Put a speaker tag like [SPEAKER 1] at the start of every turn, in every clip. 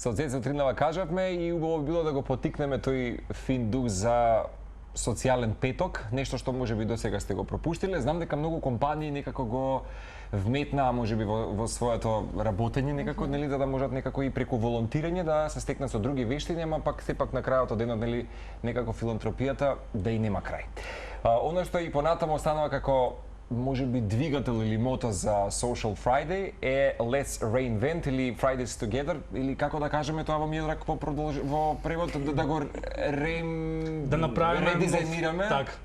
[SPEAKER 1] Со Цеца Утринава кажавме и убаво би било да го потикнеме тој фин дух за социјален петок, нешто што можеби досега сте го пропуштиле. Знам дека многу компании некако го вметнаа можеби во своето работење некако, нели, за да можат некако и преку волонтирање да се стекнат со други вештини, ама пак сепак на крајот од денот, нели, некако филантропијата да и нема крај. Оно што и понатамо останува како можеби двигател или мото за Social Friday е Let's Reinvent или Fridays Together, или како да кажеме тоа во Миодрак во превод, да го
[SPEAKER 2] да направиме
[SPEAKER 1] редизајнираме.
[SPEAKER 2] Так.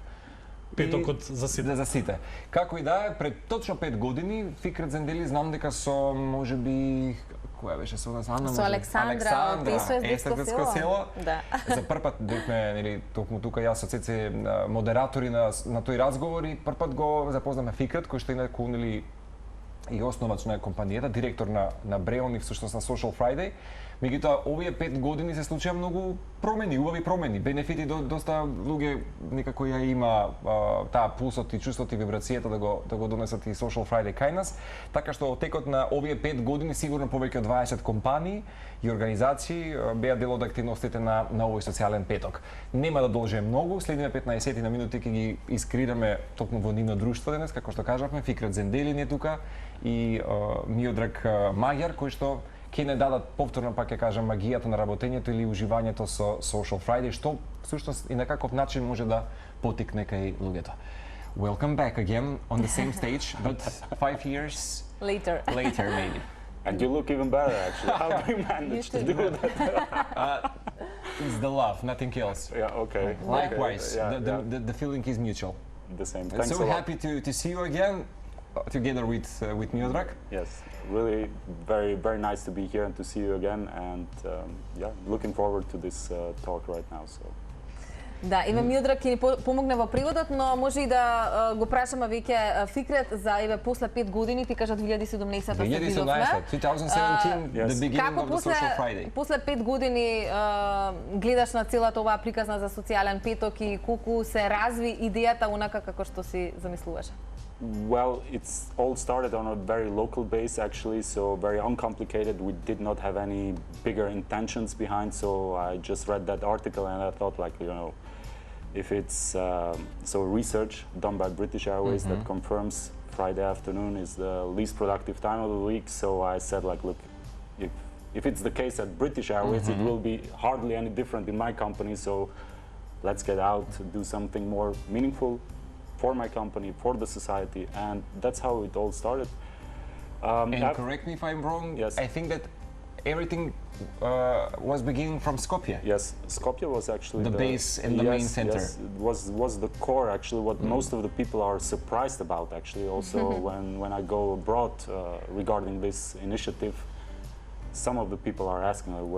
[SPEAKER 2] Петокот за сите.
[SPEAKER 1] За сите. Како и да е, пред точно 5 години Фикрет Зендели знам дека со можеби која беше со нас Анна,
[SPEAKER 3] со Александра од
[SPEAKER 1] Естетско село.
[SPEAKER 3] Да.
[SPEAKER 1] За прв пат бевме, нели, токму тука јас со Цеце модератори на тој разговор и прв пат го запознаме Фикрет, кој што инаку, нели, и основач на компанијата, директор на Бреон и всушност на Social Friday. Меѓутоа, овие 5 години се случија многу промени, убави промени, бенефити, доста луѓе некако ја има таа пулсот и чувството и вибрацијата да го донесат и Social Friday кај нас, така што од текот на овие 5 години сигурно повеќе од 20 компании и организации беа дел од активностите на овој социјален петок. Нема да должиме многу, следниве 15 на минути ќе ги искрираме токму во нивно друштво денес, како што кажавме, Фикрет Зендели не тука и Миодрак Маѓар, кој што ќе не дадат повторно, пак ќе кажам, магијата на работењето или уживањето со Social Friday, што всушност и на каков начин може да потикне кај луѓето. Welcome back again on the same stage, but 5 years
[SPEAKER 3] later
[SPEAKER 1] maybe.
[SPEAKER 4] And you look even better, actually. How do you manage to do that?
[SPEAKER 1] It's the love, nothing else.
[SPEAKER 4] Yeah, okay.
[SPEAKER 1] Likewise,
[SPEAKER 4] Okay. Yeah,
[SPEAKER 1] the feeling is mutual.
[SPEAKER 4] the same.
[SPEAKER 1] I'm
[SPEAKER 4] Thanks
[SPEAKER 1] so
[SPEAKER 4] a lot.
[SPEAKER 1] happy to see you again, together with Miodrag.
[SPEAKER 4] Yes, really very nice to be here and to see you again, and yeah, looking forward to this talk right now. So.
[SPEAKER 3] Да, Еве Миодрак ќе ни помогне во преводот, но може и да го прашаме веќе Фикрет за еве после 5 години, ти кажа 2017 се видовме.
[SPEAKER 1] 2017, the beginning
[SPEAKER 3] Како
[SPEAKER 1] of the Social Friday.
[SPEAKER 3] после 5 години гледаш на целата оваа приказна за социјален петок и колку се разви идејата онака како што си замислуваше?
[SPEAKER 4] Well, it's all started on a very local base, actually, so very uncomplicated. We did not have any bigger intentions behind, so I just read that article and I thought, like, you know, if it's so research done by British Airways that confirms Friday afternoon is the least productive time of the week, so I said, like, look, if it's the case at British Airways, it will be hardly any different in my company, so let's get out, do something more meaningful for my company, for the society, and that's how it all started.
[SPEAKER 1] And correct me if I'm wrong,
[SPEAKER 4] Yes.
[SPEAKER 1] I think that everything was beginning from Skopje.
[SPEAKER 4] Yes, Skopje was actually
[SPEAKER 1] The base and the main center.
[SPEAKER 4] Yes, it was the core, actually, what most of the people are surprised about, actually, also when I go abroad regarding this initiative. Some of the people are asking, like,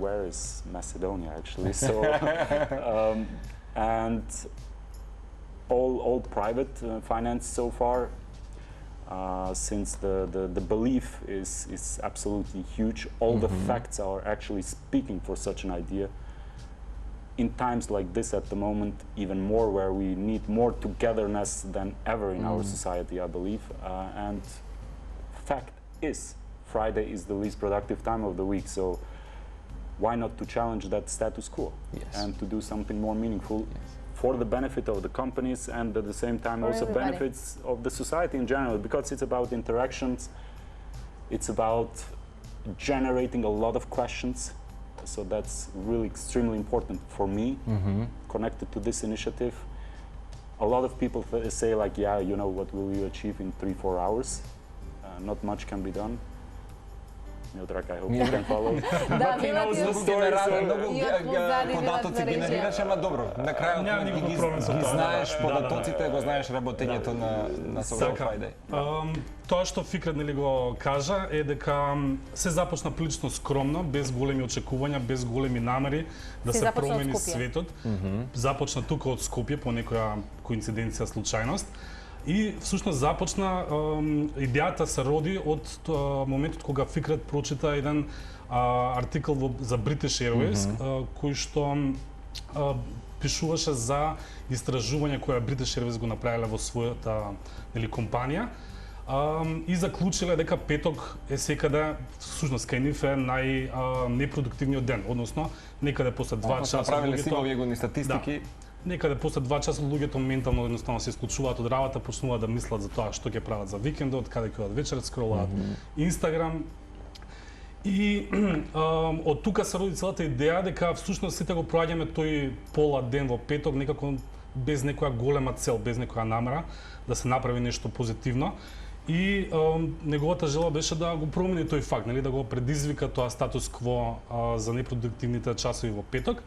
[SPEAKER 4] where is Macedonia, actually? So, and all private finance so far, since the belief is absolutely huge. All the facts are actually speaking for such an idea. In times like this at the moment, even more, where we need more togetherness than ever in our society, I believe. And fact is, Friday is the least productive time of the week, so why not to challenge that status quo and to do something more meaningful for the benefit of the companies and at the same time
[SPEAKER 3] for
[SPEAKER 4] also
[SPEAKER 3] everybody.
[SPEAKER 4] benefits of the society in general, because it's about interactions, it's about generating a lot of questions. So that's really extremely important for me, connected to this initiative. A lot of people say, like, yeah, you know, what will you achieve in 3-4 hours? Not much can be done. Miodrag, I hope you can follow.
[SPEAKER 3] Да,
[SPEAKER 1] податоци генерираш, ама добро. На крајот ги знаеш податоците, го знаеш работењето на Social Friday.
[SPEAKER 2] Тоа што Фикрет, нели, го кажа е дека се започна прилично скромно, без големи очекувања, без големи намери да се промени светот. Започна тука од Скопје по некоја коинциденција, случајност. И всушност започна, идејата се роди од моментот кога Фикрет прочита еден артикл за British Airways, кој што пишуваше за истражување која British Airways го направиле во својата, нели, компанија, И заклучиле дека петок е секаде, всушност кај нив е непродуктивниот ден, односно некаде после 2 часа
[SPEAKER 1] направиле симовјегони статистики.
[SPEAKER 2] Некаде после 2 часа луѓето ментално едноставно се исклучуваат од работа, почнуваат да мислат за тоа што ќе прават за викендот, каде ќе одат вечер, скролаат Инстаграм. И од тука се роди целата идеја дека всушност сите го проаѓаме тој пола ден во петок некако без некоја голема цел, без некоја намера да се направи нешто позитивно. И неговата жела беше да го промени тој факт, нели, да го предизвика тоа статус кво за непродуктивните часови во петок.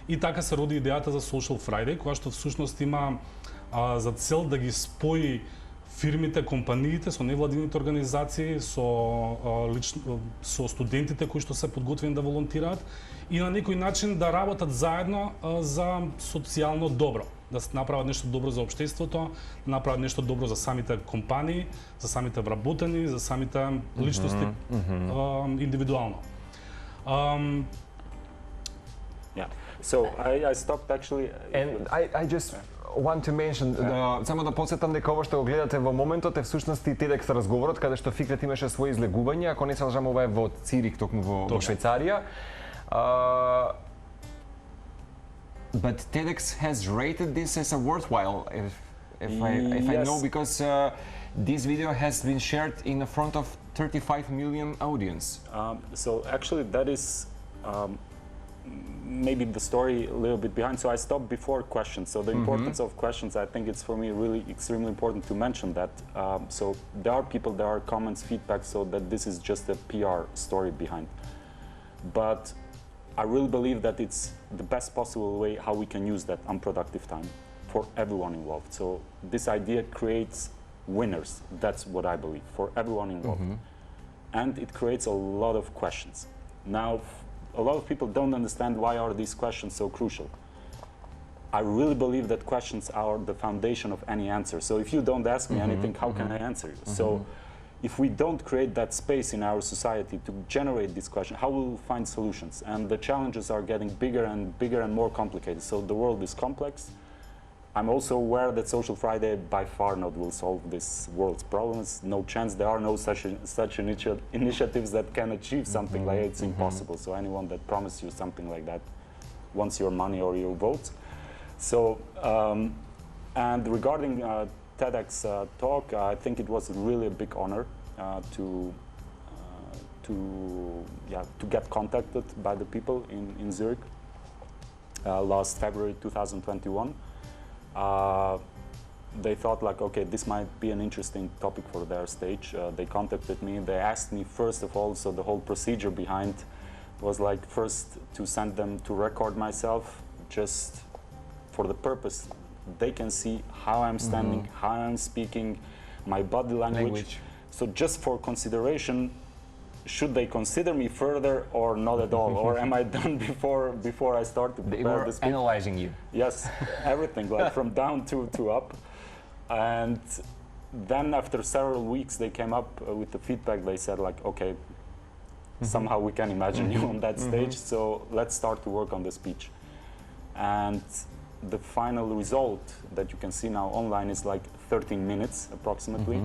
[SPEAKER 2] И така се роди идејата за Social Friday, која што всушност има за цел да ги спои фирмите, компаниите со невладините организации, со студентите кои што се подготвени да волонтираат и на некој начин да работат заедно за социјално добро, да се направат нешто добро за општеството, да направат нешто добро за самите компании, за самите вработени, за самите личности индивидуално.
[SPEAKER 4] Yeah. So I stopped actually.
[SPEAKER 1] And I just want to mention, само да подсетам дека ова што го гледате во моментот е всушност и TEDx разговорот, каде што Фикрет имаше своји излегувања, ако не се лажам, ова е во Цирих, токму во Швајцарија. But TEDx has rated this as a worthwhile, if I know, because this video has been shared in front of 35 million audience.
[SPEAKER 4] So actually that is maybe the story a little bit behind. So I stopped before questions. So the importance of questions, I think it's for me really extremely important to mention that. So there are people, there are comments, feedback, so that this is just a PR story behind. But I really believe that it's the best possible way how we can use that unproductive time for everyone involved. So this idea creates winners. That's what I believe, for everyone involved. And it creates a lot of questions. Now, a lot of people don't understand why are these questions so crucial. I really believe that questions are the foundation of any answer. So if you don't ask me anything, how can I answer you? So if we don't create that space in our society to generate this question, how will we find solutions? And the challenges are getting bigger and more complicated. So the world is complex. I'm also aware that Social Friday by far not will solve this world's problems. No chance. There are no such initiatives that can achieve something like it. It's impossible. So anyone that promises you something like that wants your money or your votes. So, and regarding TEDx talk, I think it was really a big honor to get contacted by the people in Zurich last February 2021. They thought like, okay, this might be an interesting topic for their stage. They contacted me, they asked me first of all, so the whole procedure behind was like first to send them to record myself just for the purpose they can see how I'm standing, how I'm speaking, my body language. So just for consideration, should they consider me further or not at all? Or am I done before I start to prepare the speech?
[SPEAKER 1] They were analyzing you.
[SPEAKER 4] Yes, everything, like from down to up. And then after several weeks, they came up with the feedback. They said like, okay, somehow we can imagine you on that stage, so let's start to work on the speech. And the final result that you can see now online is like 13 minutes approximately.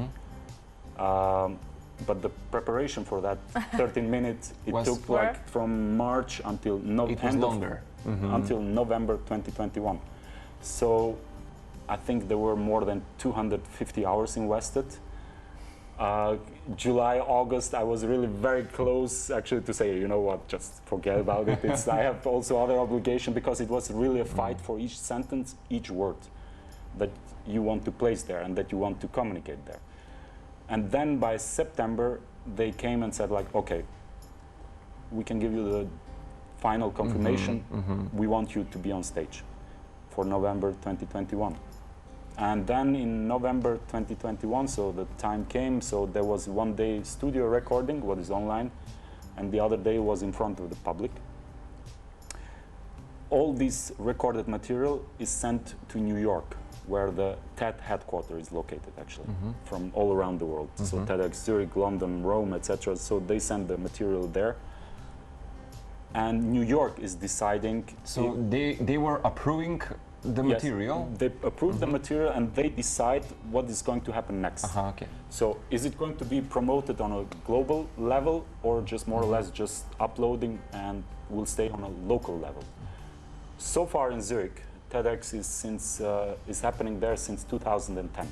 [SPEAKER 4] But the preparation for that 13 minutes, it took like from March until until November 2021. So I think there were more than 250 hours invested. July, August, I was really very close actually to say, you know what, just forget about it. I have also other obligation because it was really a fight for each sentence, each word that you want to place there and that you want to communicate there. And then by September, they came and said like, okay, we can give you the final confirmation. We want you to be on stage for November 2021. And then in November 2021, so the time came, so there was one day studio recording, what is online, and the other day was in front of the public. All this recorded material is sent to New York, where the TED headquarters is located actually, from all around the world. So TEDxZurich, London, Rome, etc. So they send the material there. And New York is deciding.
[SPEAKER 1] So they were approving the material?
[SPEAKER 4] They approve the material and they decide what is going to happen next.
[SPEAKER 1] Okay.
[SPEAKER 4] So is it going to be promoted on a global level or just more or less just uploading and will stay on a local level? So far in Zurich, TEDx is happening there since 2010.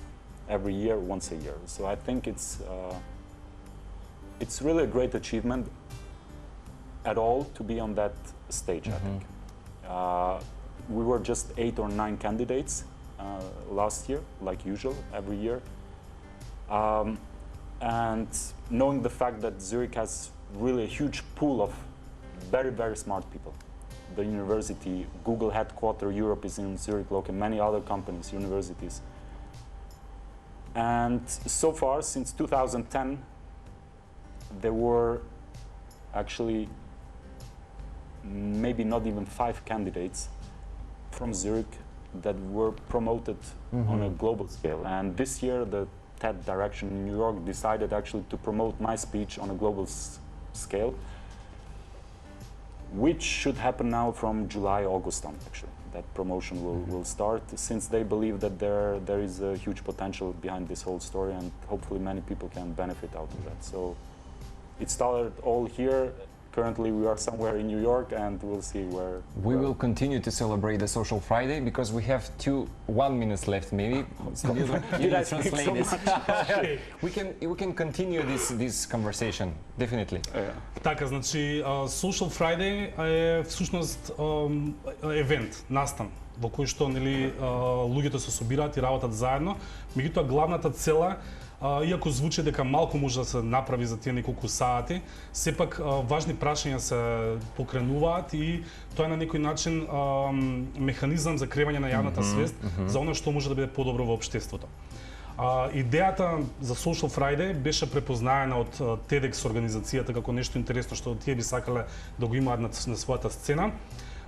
[SPEAKER 4] Every year, once a year. So I think it's really a great achievement at all to be on that stage, I think. We were just 8 or 9 candidates last year, like usual, every year. And knowing the fact that Zurich has really a huge pool of very, very smart people. The university, Google headquarter Europe is in Zurich, like many other companies, universities. And so far, since 2010, there were actually maybe not even 5 candidates from Zurich that were promoted on a global scale. And this year, the TED direction in New York decided actually to promote my speech on a global scale, which should happen now from July, August on, actually. That promotion will start, since they believe that there is a huge potential behind this whole story, and hopefully many people can benefit out of that. So it started all here. Currently we are somewhere in New York, and we'll see where.
[SPEAKER 1] We will continue to celebrate the Social Friday because we have 1 minute left, maybe. So you translate this. We can continue this conversation, definitely.
[SPEAKER 2] Така, значи, Social Friday е всушност евент, настан, во кој што луѓето се собираат и работат заедно. Меѓутоа главната цела, иако звучи дека малку може да се направи за тие неколку сати, сепак важни прашања се покренуваат и тоа е на некој начин механизам за кревање на јавната свест за оно што може да биде подобро во општеството. Идејата за Social Friday беше препознаена од TEDx организацијата како нешто интересно што тие би сакале да го имаат на својата сцена.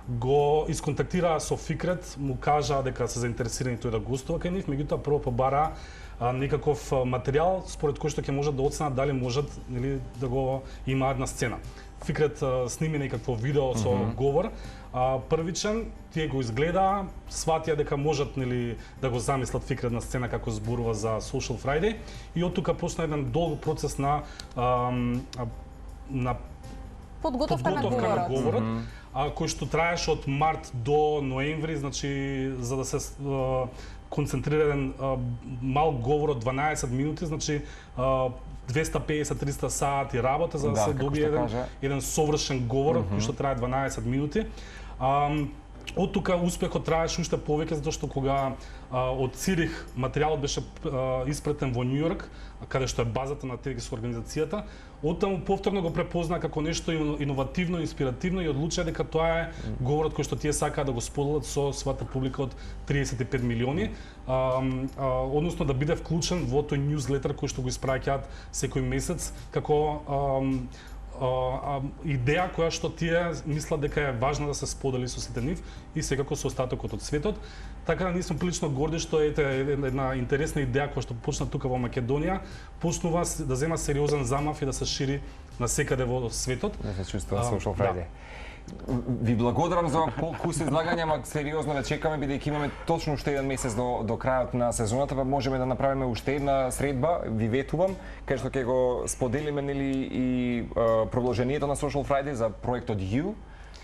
[SPEAKER 2] Го исконтактираа со Фикрет, му кажаа дека се заинтересирани тој да гостува кај нив, меѓутоа прво побараа некаков материјал според кој што ќе можат да оценат дали можат да го имаат на сцена. Фикрет сними некакво видео со говор, првичен, тие го изгледаа, сватија дека можат да го замислат Фикрет на сцена како зборува за Social Friday, и од тука почна еден долг процес на
[SPEAKER 3] подготовка на
[SPEAKER 2] говорот, кој што траеше од март до ноември, значи за да се концентрира еден мал говор од 12 минути, значи 250-300 сати работа за да се добие еден совршен говор кој што трае 12 минути. Од тука успехот траеше уште повеќе, затоа што кога од Цирих материјалот беше испратен во Њу Јорк, каде што е базата на TEDx организацијата, оттаму повторно го препознаа како нешто иновативно, инспиративно и одлучија дека тоа е говорот кој што тие сакаат да го споделат со својата публика од 35 милиони, односно да биде вклучен во тој ньюзлетер кој што го испраќаат секој месец како идеја која што тие мислат дека е важна да се сподели со сите нив и секако со остатокот од светот. Така да ние сме прилично горди што една интересна идеја која што почна тука во Македонија, почнува да зема сериозен замав и да се шири насекаде во светот.
[SPEAKER 1] Да се чувствува Social Friday. Ви благодарам за колку излагање, ама сериозно ве чекаме, бидејќи имаме точно уште еден месец до крајот на сезоната, па можеме да направиме уште една средба, ви ветувам, кај што ќе го споделиме и продолжението на Social Friday за проектот U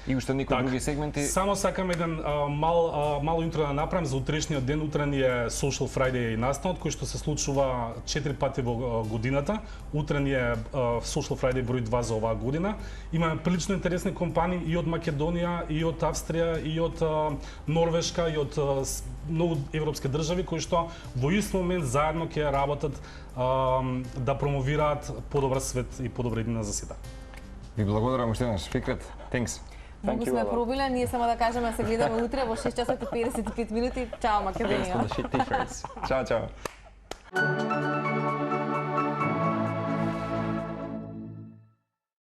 [SPEAKER 1] и уште некои други сегменти.
[SPEAKER 2] Само сакам еден мало интро да направам за утрешниот ден. Утре ни е Social Friday настанот кој што се случува 4 пати во годината. Утре ни е Social Friday број 2 за оваа година. Имаме прилично интересни компании и од Македонија, и од Австрија, и од Норвешка, и од многу европски држави кои што во ист момент заедно ќе работат да промовираат подобар свет и подобра иднина за сите.
[SPEAKER 1] Ви благодарам уште еднаш, Фикрет. Thanks.
[SPEAKER 3] Многу сме пробиле, ние само да кажеме се гледаме утре во 6 часот и 55 минути. Чао Македонија.
[SPEAKER 1] Чао, чао.